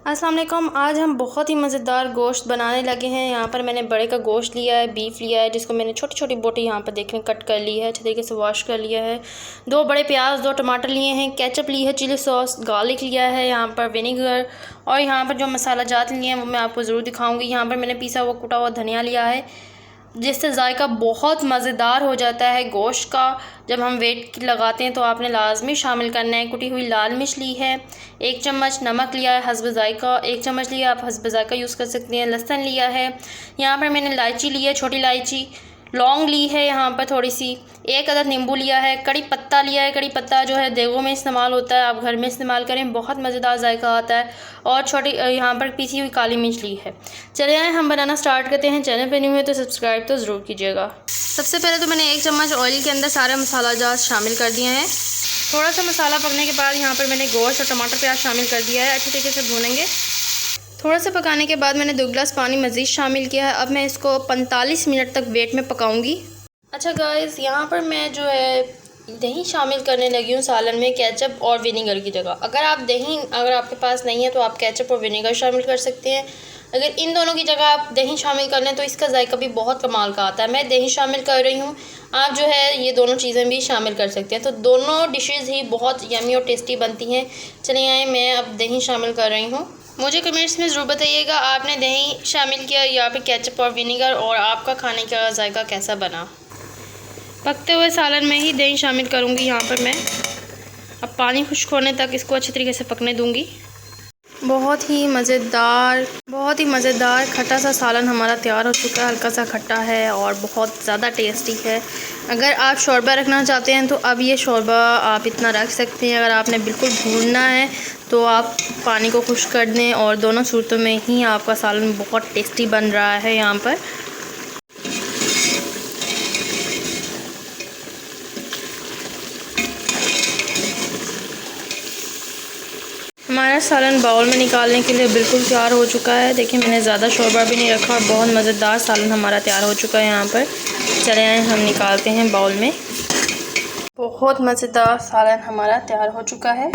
अस्सलाम वालेकुम। आज हम बहुत ही मज़ेदार गोश्त बनाने लगे हैं। यहाँ पर मैंने बड़े का गोश्त लिया है, बीफ लिया है, जिसको मैंने छोटी छोटी बोटी यहाँ पर देखें कट कर ली है, अच्छे तरीके से वॉश कर लिया है। 2 बड़े प्याज, 2 टमाटर लिए हैं, केचप ली है, चिली सॉस, गार्लिक लिया है, यहाँ पर विनेगर, और यहाँ पर जो मसाला जात लिए हैं वो मैं आपको ज़रूर दिखाऊँगी। यहाँ पर मैंने पिसा हुआ कुटा हुआ धनिया लिया है, जिससे जायका बहुत मज़ेदार हो जाता है गोश्त का। जब हम वेट लगाते हैं तो आपने लाजमी शामिल करना है। कुटी हुई लाल मिर्च ली है, 1 चम्मच नमक लिया है हस्ब जायका, 1 चम्मच लिया, आप हस्ब जायका यूज़ कर सकते हैं। लहसुन लिया है, यहाँ पर मैंने इलायची ली है, छोटी इलायची, लौंग ली है यहाँ पर थोड़ी सी, 1 अदद नींबू लिया है, कड़ी पत्ता लिया है। कड़ी पत्ता जो है देगों में इस्तेमाल होता है, आप घर में इस्तेमाल करें, बहुत मज़ेदार जायका आता है। और छोटी यहाँ पर पीसी हुई काली मिर्च ली है। चले आए हम बनाना स्टार्ट करते हैं। चैनल पे न्यू है तो सब्सक्राइब तो ज़रूर कीजिएगा। सबसे पहले तो मैंने 1 चम्मच ऑयल के अंदर सारे मसाला जात शामिल कर दिए हैं। थोड़ा सा मसाला पकने के बाद यहाँ पर मैंने गोश्त और टमाटर प्याज शामिल कर दिया है, अच्छे तरीके से भूनेंगे। थोड़ा सा पकाने के बाद मैंने 2 गिलास पानी मज़ीद शामिल किया है। अब मैं इसको 45 मिनट तक वेट में पकाऊंगी। अच्छा गाइस, यहाँ पर मैं जो है दही शामिल करने लगी हूँ सालन में, केचप और विनेगर की जगह। अगर आपके पास नहीं है तो आप केचप और विनेगर शामिल कर सकते हैं। अगर इन दोनों की जगह आप दही शामिल कर लें तो इसका जायका भी बहुत कमाल का आता है। मैं दही शामिल कर रही हूँ, आप जो है ये दोनों चीज़ें भी शामिल कर सकते हैं, तो दोनों डिशेज़ ही बहुत यमी और टेस्टी बनती हैं। चलिए आए, मैं अब दही शामिल कर रही हूँ। मुझे कमेंट्स में ज़रूर बताइएगा आपने दही शामिल किया या फिर केचप और विनेगर, और आपका खाने का जायका कैसा बना। पकते हुए सालन में ही दही शामिल करूँगी यहाँ पर मैं। अब पानी खुश्क होने तक इसको अच्छे तरीके से पकने दूँगी। बहुत ही मज़ेदार खट्टा सा सालन हमारा तैयार हो चुका है। हल्का सा खट्टा है और बहुत ज़्यादा टेस्टी है। अगर आप शोरबा रखना चाहते हैं तो अब ये शोरबा आप इतना रख सकते हैं। अगर आपने बिल्कुल भूनना है तो आप पानी को खुश्क कर दें, और दोनों सूरतों में ही आपका सालन बहुत टेस्टी बन रहा है। यहाँ पर हमारा सालन बाउल में निकालने के लिए बिल्कुल तैयार हो चुका है। देखिए, मैंने ज़्यादा शोरबा भी नहीं रखा और बहुत मज़ेदार सालन हमारा तैयार हो चुका है यहाँ पर। चले आए हम निकालते हैं बाउल में। बहुत मज़ेदार सालन हमारा तैयार हो चुका है।